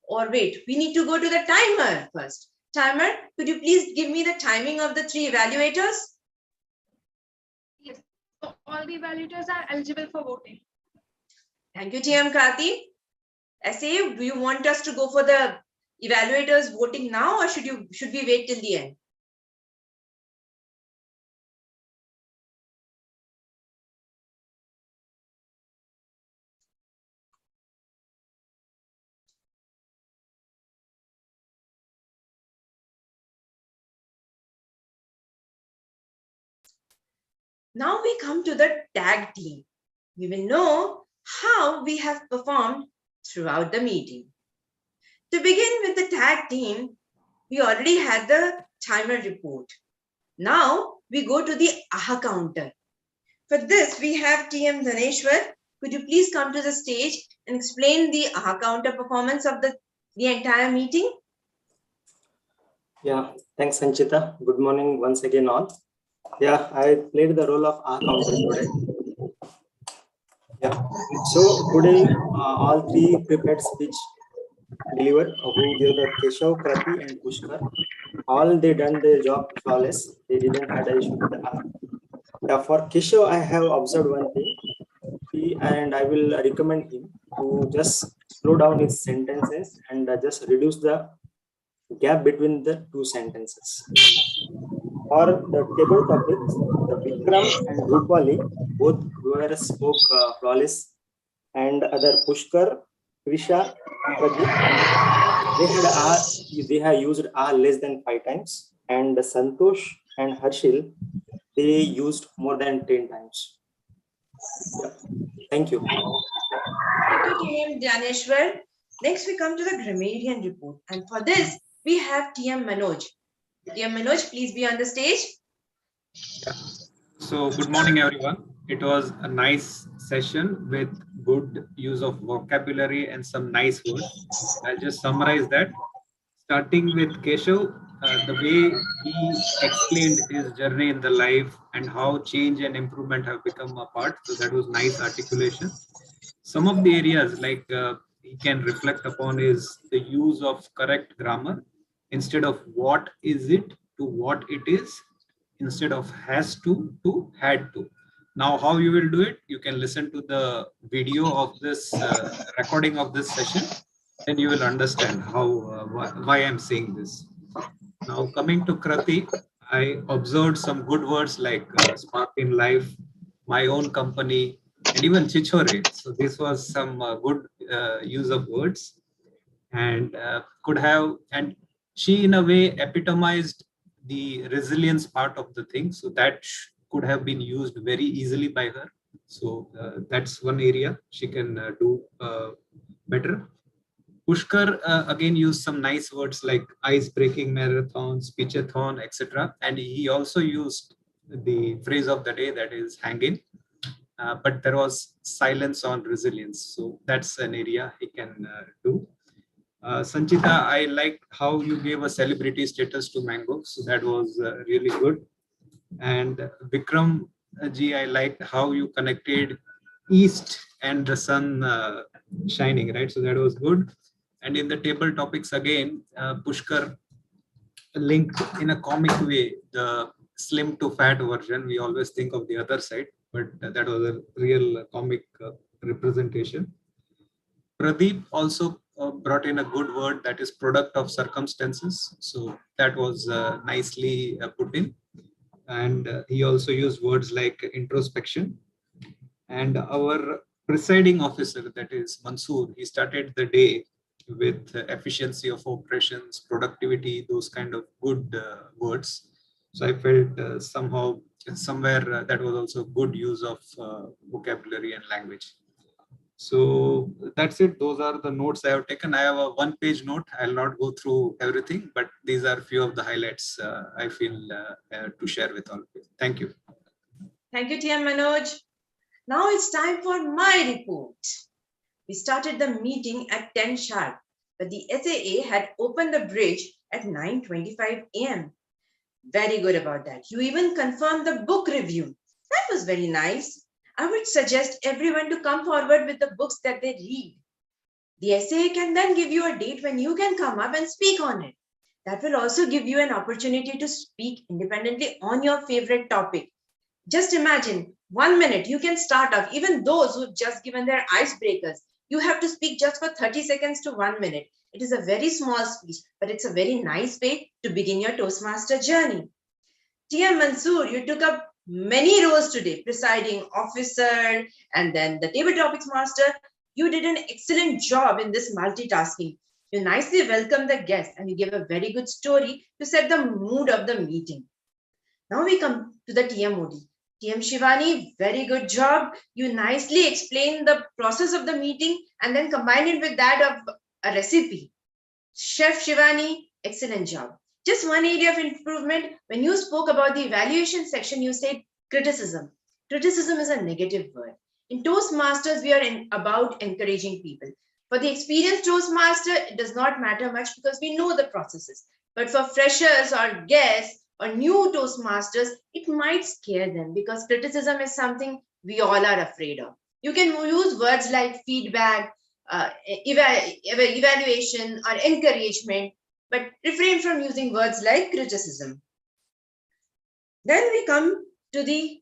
Or wait, we need to go to the timer first. Timer, could you please give me the timing of the 3 evaluators? Yes, so all the evaluators are eligible for voting. Thank you, TM Krati. SA, do you want us to go for the evaluators voting now, or should we wait till the end? Now we come to the tag team. We will know how we have performed throughout the meeting. To begin with the tag team, we already had the timer report. Now we go to the AHA counter. For this, we have TM Dhaneshwar. Could you please come to the stage and explain the AHA counter performance of the entire meeting? Yeah, thanks, Sanchita. Good morning once again all. Yeah, I played the role of AHA counter today. Yeah, so today all 3 prepared speech delivered, who gave the Keshav, Krati and Pushkar. All they done their job flawless. They didn't have an issue with the AHA. Yeah, for Keshav, I have observed one thing. And I will recommend him to just slow down his sentences and just reduce the gap between the 2 sentences. For the table topics, the Vikram and Rupali both spoke flawless, and other Pushkar, Krisha, Pradeep, they have used R less than 5 times, and Santosh and Harshil, they used more than 10 times. Yeah. Thank you. Thank you, TM Dhaneshwar. Next, we come to the Grammarian Report. And for this, we have TM Manoj. TM Manoj, please be on the stage. So, good morning, everyone. It was a nice session with good use of vocabulary and some nice words. I'll just summarize that. Starting with Keshav, the way he explained his journey in the life and how change and improvement have become a part. So that was nice articulation. Some of the areas like he can reflect upon is the use of correct grammar instead of what is it to what it is, instead of has to had to. Now, how you will do it? You can listen to the video of this recording of this session, then you will understand how why I'm saying this. Now, coming to Krati, I observed some good words like spark in life, my own company, and even chichore. So this was some good use of words, and could have, and she in a way epitomized the resilience part of the thing. So that could have been used very easily by her. So that's one area she can do better. Pushkar again used some nice words like ice-breaking marathon, speechathon, etc. And he also used the phrase of the day, that is hanging. But there was silence on resilience. So that's an area he can do. Sanchita, I liked how you gave a celebrity status to Mango. So that was really good. And Vikram ji, I liked how you connected East and the sun shining, right? So that was good. And in the table topics again, Pushkar linked in a comic way the slim to fat version. We always think of the other side, but that was a real comic representation. Pradeep also brought in a good word, that is product of circumstances. So that was nicely put in. And he also used words like introspection. And our presiding officer, that is Mansoor, he started the day with efficiency of operations, productivity, those kind of good words. So I felt somewhere that was also good use of vocabulary and language. So that's it. Those are the notes I have taken. I have a one-page note. I'll not go through everything, but these are a few of the highlights I feel to share with all of you. Thank you. Thank you, TM Manoj. Now it's time for my report. We started the meeting at 10 sharp, but the SAA had opened the bridge at 9:25 a.m. Very good about that. You even confirmed the book review. That was very nice. I would suggest everyone to come forward with the books that they read. The SAA can then give you a date when you can come up and speak on it. That will also give you an opportunity to speak independently on your favorite topic. Just imagine 1 minute, you can start off, even those who've just given their icebreakers. You have to speak just for 30 seconds to 1 minute. It is a very small speech, but it's a very nice way to begin your Toastmaster journey. TM Mansoor, you took up many roles today, presiding officer and then the table topics master. You did an excellent job in this multitasking. You nicely welcomed the guests and you gave a very good story to set the mood of the meeting. Now we come to the TMOD. TM Shivani, very good job. You nicely explained the process of the meeting and then combined it with that of a recipe. Chef Shivani, excellent job. Just one area of improvement, when you spoke about the evaluation section, you said criticism. Criticism is a negative word. In Toastmasters, we are about encouraging people. For the experienced Toastmaster, it does not matter much because we know the processes. But for freshers or guests or new Toastmasters, it might scare them because criticism is something we all are afraid of. You can use words like feedback, evaluation, or encouragement, but refrain from using words like criticism. Then we come to the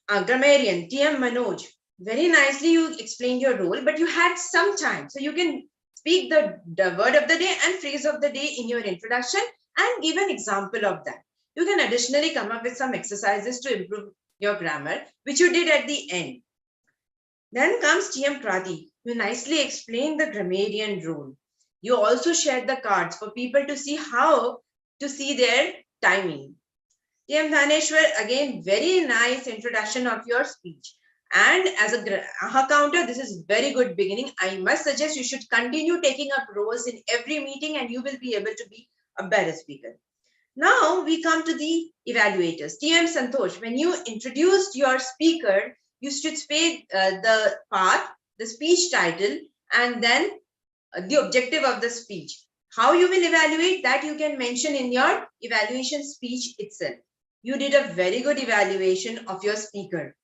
grammarian, TM Manoj. Very nicely you explained your role, but you had some time. So you can speak the word of the day and phrase of the day in your introduction and give an example of that. You can additionally come up with some exercises to improve your grammar, which you did at the end. Then comes TM Krati. You nicely explained the grammarian role. You also shared the cards for people to see how to see their timing. TM Dhaneshwar, again, very nice introduction of your speech. And as a AHA counter, this is very good beginning. I must suggest you should continue taking up roles in every meeting and you will be able to be a better speaker. Now we come to the evaluators. TM Santosh, when you introduced your speaker, you should say the part, the speech title, and then the objective of the speech. How you will evaluate that you can mention in your evaluation speech itself. You did a very good evaluation of your speaker.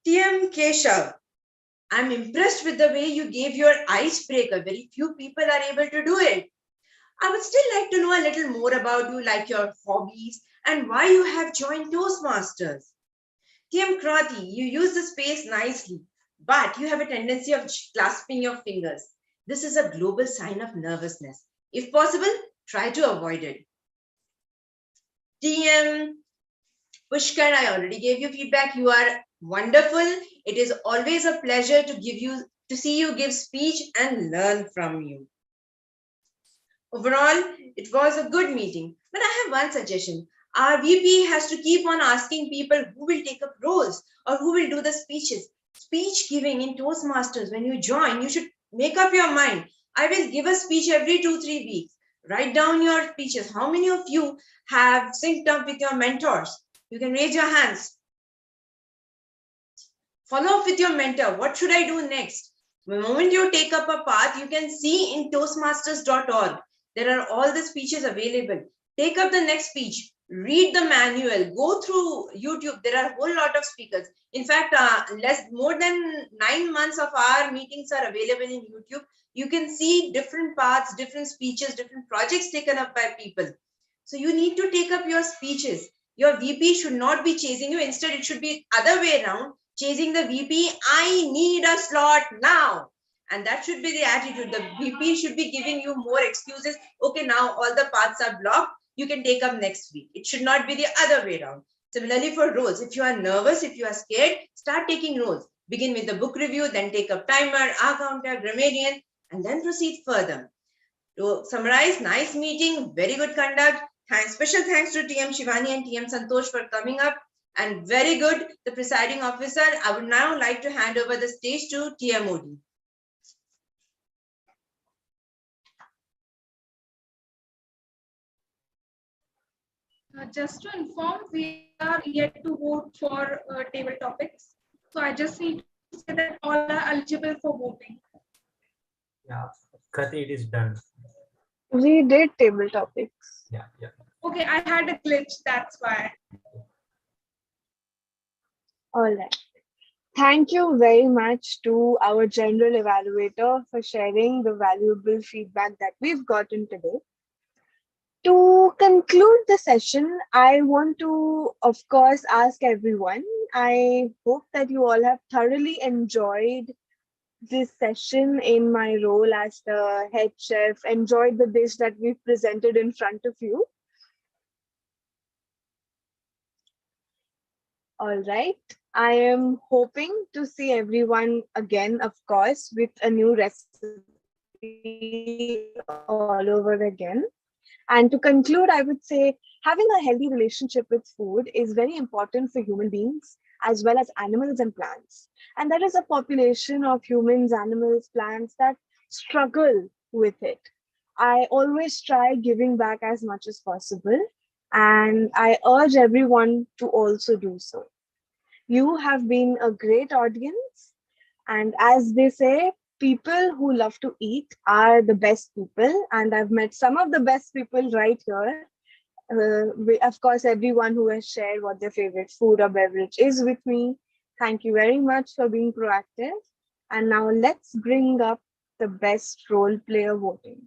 TM Keshav, I'm impressed with the way you gave your icebreaker. Very few people are able to do it. I would still like to know a little more about you, like your hobbies and why you have joined Toastmasters. TM Krati, you use the space nicely, but you have a tendency of clasping your fingers. This is a global sign of nervousness. If possible, try to avoid it. TM Pushkar, I already gave you feedback. You are wonderful. It is always a pleasure to see you give speech and learn from you. Overall, it was a good meeting. But I have one suggestion. Our VP has to keep on asking people who will take up roles or who will do the speeches. Speech giving in Toastmasters, when you join, you should make up your mind. I will give a speech every 2-3 weeks. Write down your speeches. How many of you have synced up with your mentors? You can raise your hands. Follow up with your mentor. What should I do next? The moment you take up a path, you can see in toastmasters.org. There are all the speeches available. Take up the next speech. Read the manual. Go through YouTube. There are a whole lot of speakers. In fact, more than 9 months of our meetings are available in YouTube. You can see different paths, different speeches, different projects taken up by people. So you need to take up your speeches. Your VP should not be chasing you. Instead, it should be other way around. Chasing the VP, I need a slot now. And that should be the attitude. The VP should be giving you more excuses. Okay, now all the paths are blocked. You can take up next week. It should not be the other way around. Similarly for roles, if you are nervous, if you are scared, start taking roles. Begin with the book review, then take up timer, counter, grammarian, and then proceed further. To summarize, nice meeting, very good conduct. Special thanks to TM Shivani and TM Santosh for coming up. And very good, the presiding officer. I would now like to hand over the stage to TM Modi. Just to inform, we are yet to vote for table topics. So I just need to say that all are eligible for voting. Yeah, Krati, it is done. We did table topics. Yeah, yeah. Okay, I had a glitch, that's why. All right. Thank you very much to our general evaluator for sharing the valuable feedback that we've gotten today. To conclude the session, I want to, of course, ask everyone. I hope that you all have thoroughly enjoyed this session in my role as the head chef, enjoyed the dish that we've presented in front of you. All right. I am hoping to see everyone again, of course, with a new recipe all over again. And to conclude, I would say having a healthy relationship with food is very important for human beings as well as animals and plants. And there is a population of humans, animals, plants that struggle with it. I always try giving back as much as possible, and I urge everyone to also do so. You have been a great audience, and as they say, people who love to eat are the best people, and I've met some of the best people right here. Of course, everyone who has shared what their favorite food or beverage is with me. Thank you very much for being proactive. And now let's bring up the best role player voting.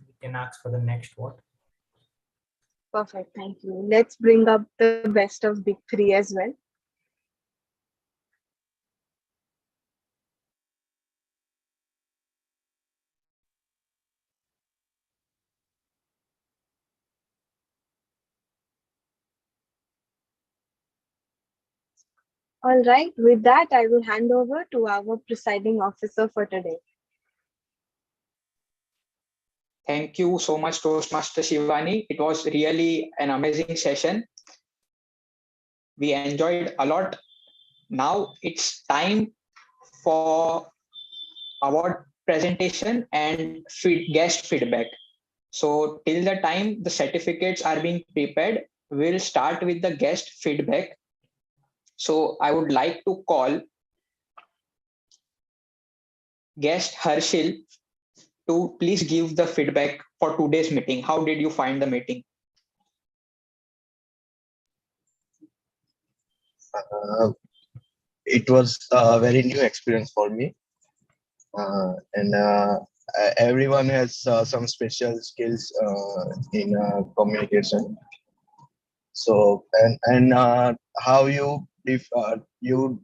We can ask for the next vote. Perfect, thank you. Let's bring up the best of big three as well. All right, with that, I will hand over to our presiding officer for today. Thank you so much, Toastmaster Shivani. It was really an amazing session. We enjoyed a lot. Now it's time for award presentation and guest feedback. So till the time the certificates are being prepared, we'll start with the guest feedback. So I would like to call guest Harshil to please give the feedback for today's meeting. How did you find the meeting? Uh, it was a very new experience for me, and everyone has some special skills in communication. So and how you if you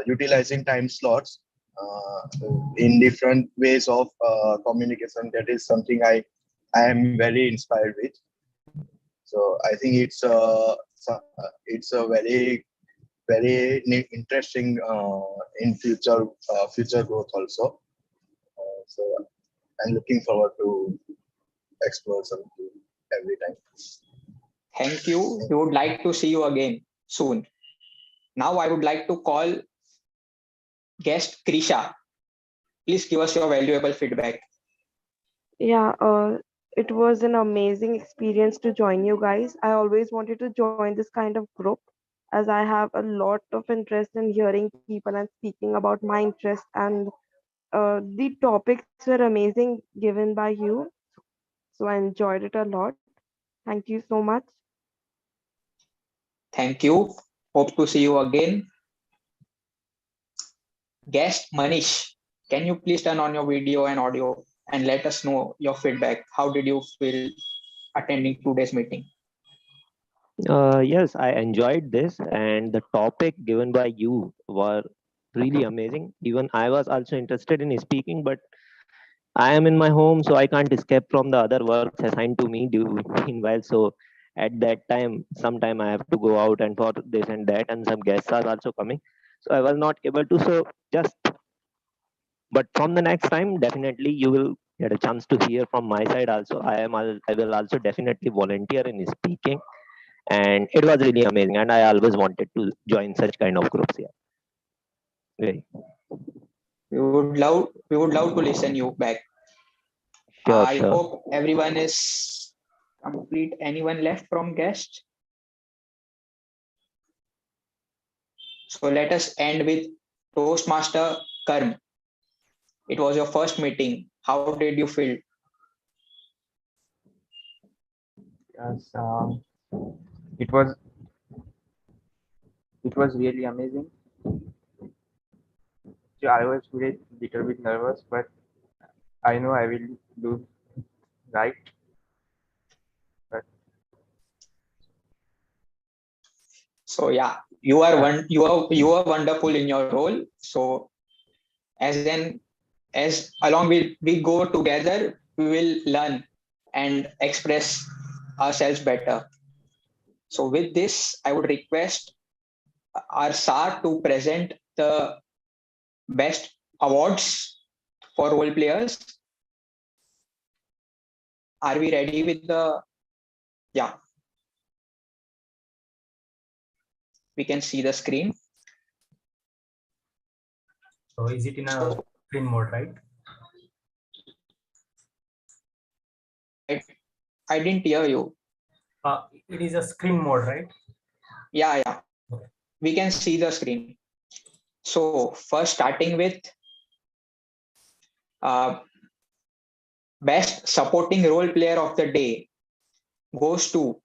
utilizing time slots in different ways of communication, that is something I am very inspired with. So I think it's a very interesting in future growth also. So I'm looking forward to explore something every time. Thank you. We would like to see you again soon. Now I would like to call guest Krisha. Please give us your valuable feedback. Yeah, it was an amazing experience to join you guys. I always wanted to join this kind of group as I have a lot of interest in hearing people and speaking about my interest, and the topics were amazing given by you. So I enjoyed it a lot. Thank you so much. Thank you. Hope to see you again. Guest Manish, can you please turn on your video and audio and let us know your feedback? How did you feel attending today's meeting? Yes, I enjoyed this, and the topic given by you were really amazing. Even I was also interested in speaking, but I am in my home, so I can't escape from the other works assigned to me meanwhile. So at that time, sometime I have to go out and for this and that, and some guests are also coming. So I was not able to. So just, but from the next time, definitely you will get a chance to hear from my side also. I will also definitely volunteer in speaking, and it was really amazing. And I always wanted to join such kind of groups here. Very We would love to listen you back. sure, I sure. hope everyone is complete. Anyone left from guest? So let us end with Toastmaster Karm. It was your first meeting. How did you feel? Yes, it was it was really amazing. So I was today little bit nervous, but I know I will do right. But So yeah, you are wonderful in your role. So as along we go together, we will learn and express ourselves better. So with this, I would request our SAR to present the best awards for role players. Are we ready with the, yeah, we can see the screen. So is it in a screen mode, right? I didn't hear you. It is a screen mode, right? Yeah. We can see the screen. So first starting with uh, best supporting role player of the day goes to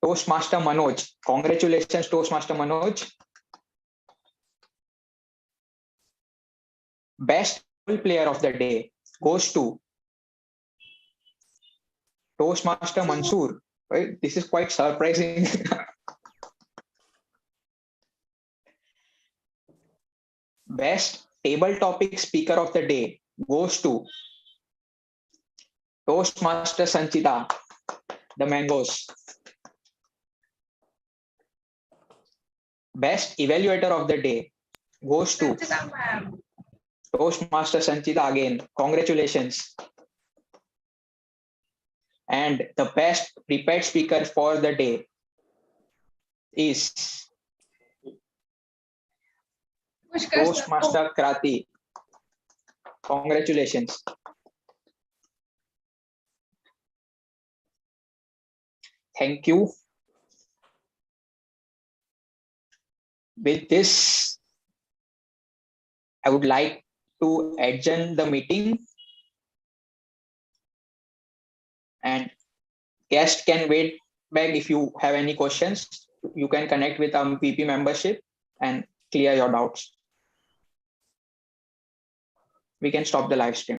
Toastmaster Manoj. Congratulations, Toastmaster Manoj. Best role player of the day goes to Toastmaster Mansoor. Right? This is quite surprising. Best table topic speaker of the day goes to Toastmaster Sanchita, the mangoes. best evaluator of the day goes to Sanchita ma'am. Toastmaster Sanchita again. Congratulations. And the best prepared speaker for the day is Pushkar sir. Toastmaster Krati. Congratulations. Thank you. With this, I would like to adjourn the meeting, and guests can wait back. If you have any questions, you can connect with our PP membership and clear your doubts. We can stop the live stream.